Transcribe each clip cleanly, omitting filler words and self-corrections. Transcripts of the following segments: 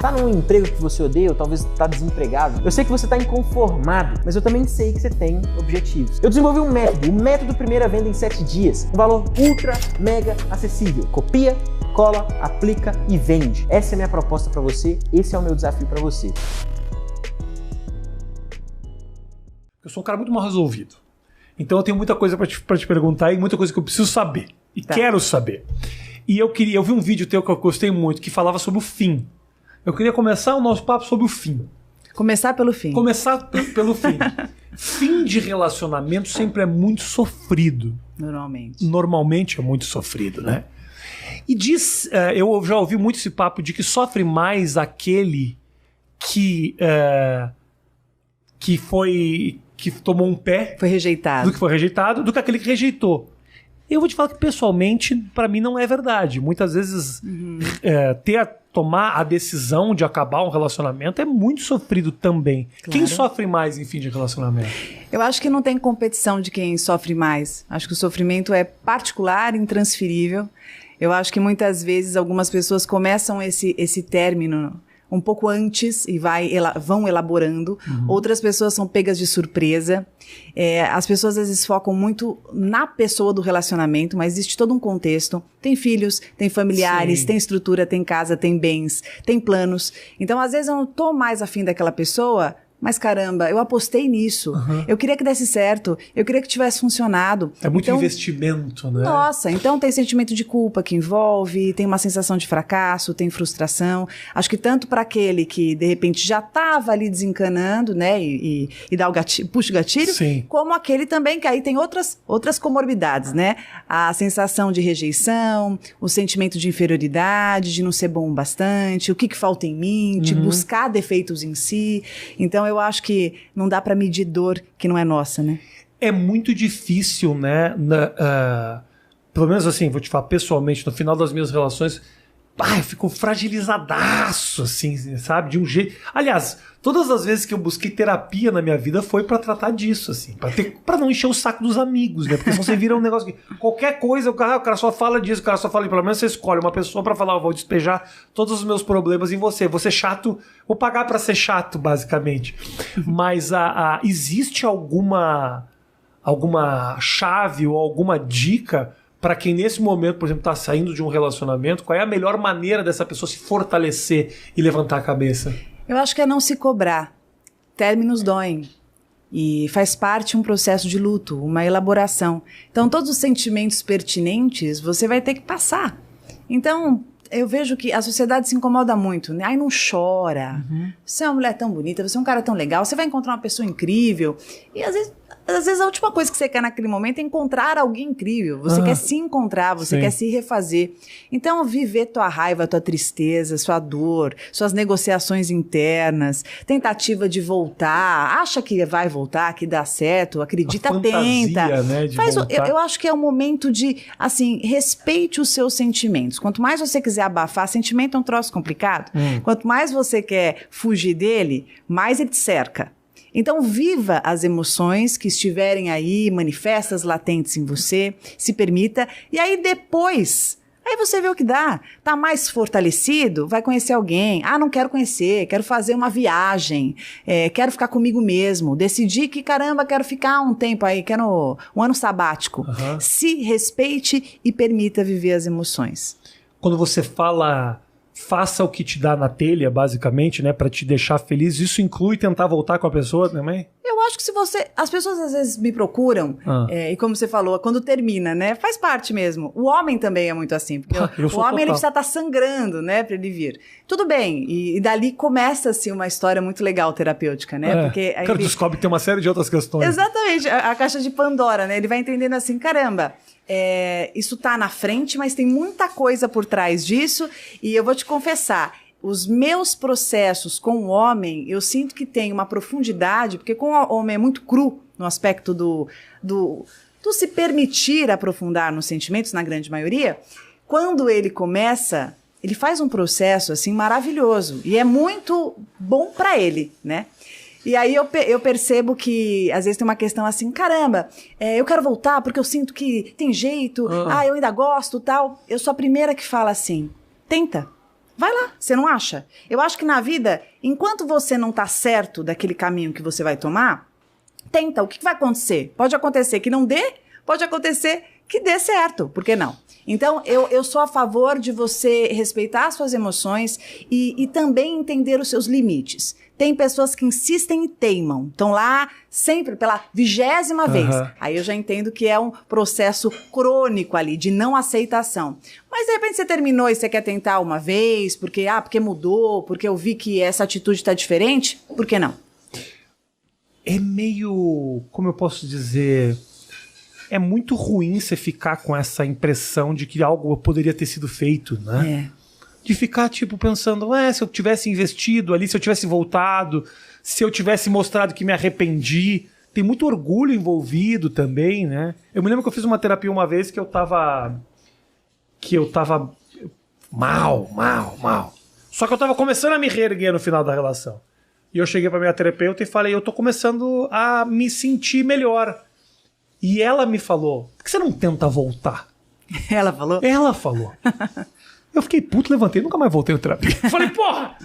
tá num emprego que você odeia, ou talvez tá desempregado. Eu sei que você tá inconformado, mas eu também sei que você tem objetivos. Eu desenvolvi um método, o método Primeira Venda em 7 dias. Um valor ultra, mega acessível. Copia, cola, aplica e vende. Essa é a minha proposta para você, esse é o meu desafio para você. Eu sou um cara muito mal resolvido. Então eu tenho muita coisa para te perguntar e muita coisa que eu preciso saber. E quero saber. E eu vi um vídeo teu que eu gostei muito, que falava sobre o fim. Eu queria começar o nosso papo sobre o fim. Começar pelo fim. Começar pelo fim. Fim de relacionamento sempre é muito sofrido. Normalmente é muito sofrido, né? E eu já ouvi muito esse papo de que sofre mais aquele que tomou um pé. Foi rejeitado. Do que foi rejeitado, do que aquele que rejeitou. Eu vou te falar que pessoalmente, pra mim, não é verdade. Muitas vezes tomar a decisão de acabar um relacionamento é muito sofrido também. Claro. Quem sofre mais em fim de relacionamento? Eu acho que não tem competição de quem sofre mais. Acho que o sofrimento é particular, intransferível. Eu acho que muitas vezes algumas pessoas começam esse término um pouco antes e vão elaborando. Outras pessoas são pegas de surpresa. As pessoas às vezes focam muito na pessoa do relacionamento, mas existe todo um contexto. Tem filhos, tem familiares, Sim. Tem estrutura, tem casa, tem bens, tem planos. Então às vezes eu não tô mais afim daquela pessoa, mas caramba, eu apostei nisso. Eu queria que desse certo, eu queria que tivesse funcionado. É muito investimento, né? Nossa, então tem sentimento de culpa que envolve, tem uma sensação de fracasso, tem frustração. Acho que tanto para aquele que de repente já estava ali desencanando, né, e dá o gatilho, puxa o gatilho, Sim. Como aquele também que aí tem outras comorbidades, né? A sensação de rejeição, o sentimento de inferioridade, de não ser bom o bastante, o que falta em mim, de buscar defeitos em si. Então eu acho que não dá para medir dor que não é nossa, né? É muito difícil, né? Pelo menos assim, vou te falar pessoalmente, no final das minhas relações, eu fico fragilizadaço, assim, sabe? De um jeito... Aliás, todas as vezes que eu busquei terapia na minha vida foi pra tratar disso, assim. Pra não encher o saco dos amigos, né? Porque se você vira um negócio que... Qualquer coisa, o cara só fala disso, o cara só fala... Pelo menos você escolhe uma pessoa pra falar, eu vou despejar todos os meus problemas em você. Vou ser chato, vou pagar pra ser chato, basicamente. Mas existe alguma chave ou alguma dica... para quem nesse momento, por exemplo, está saindo de um relacionamento, qual é a melhor maneira dessa pessoa se fortalecer e levantar a cabeça? Eu acho que é não se cobrar. Términos doem. E faz parte um processo de luto, uma elaboração. Então, todos os sentimentos pertinentes você vai ter que passar. Então, eu vejo que a sociedade se incomoda muito, né? Ai, não chora. Você é uma mulher tão bonita, você é um cara tão legal, você vai encontrar uma pessoa incrível. E às vezes a última coisa que você quer naquele momento é encontrar alguém incrível. Você quer se encontrar, você Sim. quer se refazer. Então, viver tua raiva, tua tristeza, sua dor, suas negociações internas, tentativa de voltar, acha que vai voltar, que dá certo, acredita, tenta. Né, eu acho que é o momento de, assim, respeite os seus sentimentos. Quanto mais você quiser abafar, sentimento é um troço complicado. Quanto mais você quer fugir dele, mais ele te cerca. Então, viva as emoções que estiverem aí, manifestas, latentes em você, se permita, e aí depois, aí você vê o que dá. Tá mais fortalecido? Vai conhecer alguém. Não quero conhecer, quero fazer uma viagem, quero ficar comigo mesmo, decidi que, caramba, quero ficar um tempo aí, quero um ano sabático. Se respeite e permita viver as emoções. Quando você fala... faça o que te dá na telha, basicamente, né, para te deixar feliz. Isso inclui tentar voltar com a pessoa também? Eu acho que se você... As pessoas às vezes me procuram, e como você falou, quando termina, né, faz parte mesmo. O homem também é muito assim, porque o homem ele precisa estar sangrando, né, para ele vir. Tudo bem, e dali começa-se uma história muito legal terapêutica, né, porque... O cara descobre que tem uma série de outras questões. Exatamente, a caixa de Pandora, né, ele vai entendendo assim, caramba... isso tá na frente, mas tem muita coisa por trás disso, e eu vou te confessar, os meus processos com o homem, eu sinto que tem uma profundidade, porque com o homem é muito cru no aspecto do se permitir aprofundar nos sentimentos, na grande maioria. Quando ele começa, ele faz um processo assim maravilhoso, e é muito bom para ele, né? E aí eu percebo que às vezes tem uma questão assim, caramba, eu quero voltar porque eu sinto que tem jeito, eu ainda gosto, tal. Eu sou a primeira que fala assim, tenta, Vai lá, você não acha? Eu acho que na vida, enquanto você não tá certo daquele caminho que você vai tomar, tenta. O que vai acontecer? Pode acontecer que não dê, pode acontecer que dê certo. Por que não? Então, eu sou a favor de você respeitar as suas emoções e também entender os seus limites. Tem pessoas que insistem e teimam. Estão lá sempre pela 20ª vez. Aí eu já entendo que é um processo crônico ali, de não aceitação. Mas de repente você terminou e você quer tentar uma vez, porque mudou, porque eu vi que essa atitude está diferente. Por que não? É meio, como eu posso dizer... É muito ruim você ficar com essa impressão de que algo poderia ter sido feito, né? De ficar, tipo, pensando, se eu tivesse investido ali, se eu tivesse voltado, se eu tivesse mostrado que me arrependi. Tem muito orgulho envolvido também, né? Eu me lembro que eu fiz uma terapia uma vez que eu tava mal. Só que eu tava começando a me reerguer no final da relação. E eu cheguei pra minha terapeuta e falei, eu tô começando a me sentir melhor. E ela me falou, por que você não tenta voltar? Ela falou? Ela falou. Eu fiquei puto, levantei, nunca mais voltei na terapia. Falei, porra,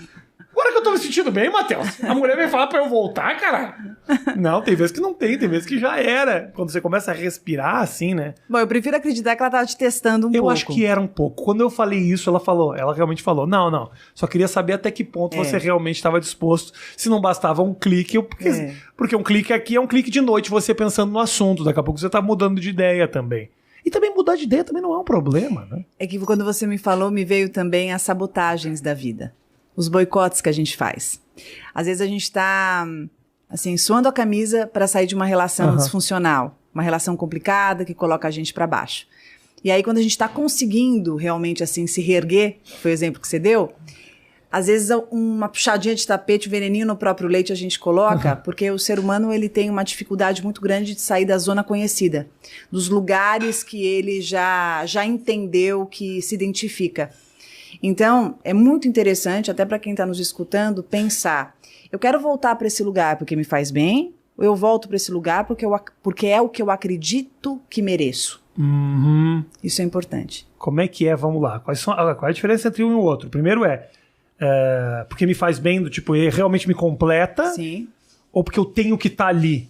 agora que eu tô me sentindo bem, Matheus, a mulher vem falar pra eu voltar, cara? Não, tem vezes que não tem vezes que já era. Quando você começa a respirar assim, né? Bom, eu prefiro acreditar que ela tava te testando um pouco. Eu acho que era um pouco. Quando eu falei isso, ela realmente falou, não, só queria saber até que ponto você realmente estava disposto, se não bastava um clique, porque um clique aqui é um clique de noite, você pensando no assunto, daqui a pouco você tá mudando de ideia também. E também mudar de ideia também não é um problema, né? É que quando você me falou, me veio também as sabotagens da vida. Os boicotes que a gente faz. Às vezes a gente tá, assim, suando a camisa para sair de uma relação disfuncional. Uma relação complicada que coloca a gente para baixo. E aí quando a gente tá conseguindo realmente, assim, se reerguer, que foi o exemplo que você deu, às vezes uma puxadinha de tapete, veneninho no próprio leite a gente coloca, porque o ser humano ele tem uma dificuldade muito grande de sair da zona conhecida, dos lugares que ele já entendeu, que se identifica. Então, é muito interessante, até para quem está nos escutando, pensar, eu quero voltar para esse lugar porque me faz bem, ou eu volto para esse lugar porque é o que eu acredito que mereço. Isso é importante. Como é que é? Vamos lá. Qual é a diferença entre um e o outro? Primeiro porque me faz bem, do tipo, ele realmente me completa. Sim. Ou porque eu tenho que estar ali.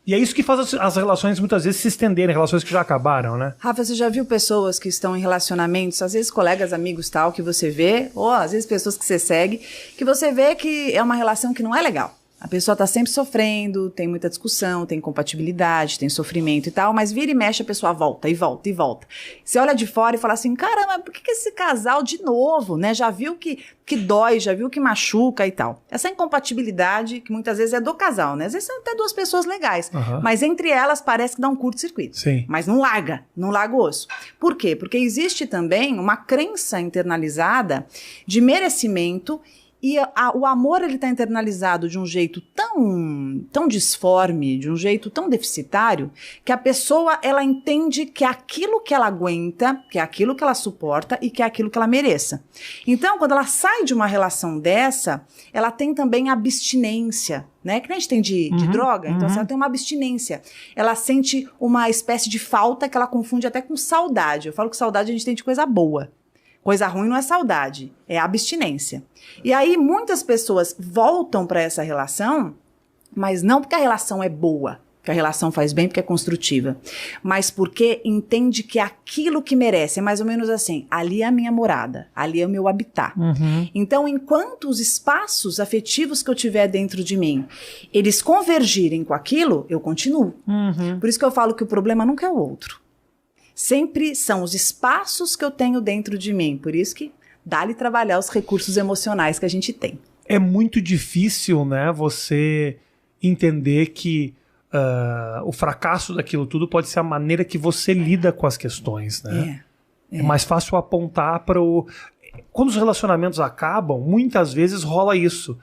E é isso que faz as relações muitas vezes se estenderem, relações que já acabaram, né? Rafa, você já viu pessoas que estão em relacionamentos, às vezes colegas, amigos tal, que você vê, ou às vezes pessoas que você segue, que você vê que é uma relação que não é legal. A pessoa está sempre sofrendo, tem muita discussão, tem incompatibilidade, tem sofrimento e tal, mas vira e mexe a pessoa volta e volta e volta. Você olha de fora e fala assim, caramba, por que esse casal de novo, né? Já viu que dói, já viu que machuca e tal. Essa incompatibilidade, que muitas vezes é do casal, né? Às vezes são até duas pessoas legais, mas entre elas parece que dá um curto-circuito. Sim. Mas não larga o osso. Por quê? Porque existe também uma crença internalizada de merecimento. E o amor, ele está internalizado de um jeito tão disforme, de um jeito tão deficitário, que a pessoa, ela entende que é aquilo que ela aguenta, que é aquilo que ela suporta e que é aquilo que ela mereça. Então, quando ela sai de uma relação dessa, ela tem também abstinência, né? Que nem a gente tem de droga, então ela tem uma abstinência. Ela sente uma espécie de falta que ela confunde até com saudade. Eu falo que saudade a gente tem de coisa boa. Coisa ruim não é saudade, é abstinência. E aí muitas pessoas voltam para essa relação, mas não porque a relação é boa, que a relação faz bem porque é construtiva, mas porque entende que é aquilo que merece. É mais ou menos assim, ali é a minha morada, ali é o meu habitat. Então, enquanto os espaços afetivos que eu tiver dentro de mim, eles convergirem com aquilo, eu continuo. Por isso que eu falo que o problema nunca é o outro. Sempre são os espaços que eu tenho dentro de mim. Por isso que dá-lhe trabalhar os recursos emocionais que a gente tem. É muito difícil, né, você entender que o fracasso daquilo tudo pode ser a maneira que você lida com as questões, né? É mais fácil apontar para o... Quando os relacionamentos acabam, muitas vezes rola isso.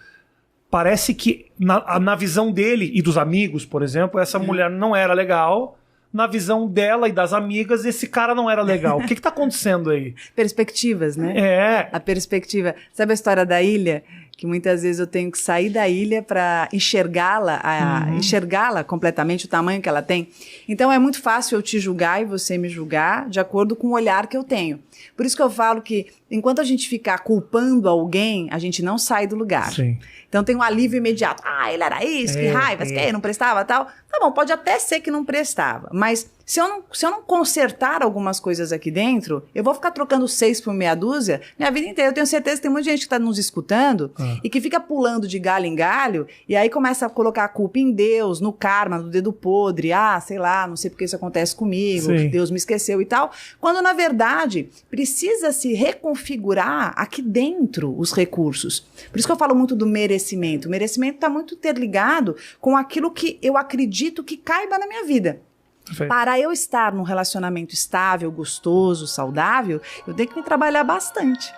Parece que na visão dele e dos amigos, por exemplo, essa mulher não era legal... Na visão dela e das amigas, esse cara não era legal. O que tá acontecendo aí? Perspectivas, né? A perspectiva. Sabe a história da ilha? que muitas vezes eu tenho que sair da ilha para enxergá-la completamente, o tamanho que ela tem. Então é muito fácil eu te julgar e você me julgar de acordo com o olhar que eu tenho. Por isso que eu falo que enquanto a gente ficar culpando alguém, a gente não sai do lugar. Sim. Então tem um alívio imediato. Ele era isso, que raiva, que não prestava, tal. Tá bom, pode até ser que não prestava, mas se eu não consertar algumas coisas aqui dentro, eu vou ficar trocando 6 por meia dúzia minha vida inteira. Eu tenho certeza que tem muita gente que está nos escutando e que fica pulando de galho em galho e aí começa a colocar a culpa em Deus, no karma, no dedo podre. Sei lá, não sei porque isso acontece comigo, Deus me esqueceu e tal. Quando, na verdade, precisa se reconfigurar aqui dentro os recursos. Por isso que eu falo muito do merecimento. O merecimento está muito interligado com aquilo que eu acredito que caiba na minha vida. Perfeito. Para eu estar num relacionamento estável, gostoso, saudável, eu tenho que me trabalhar bastante.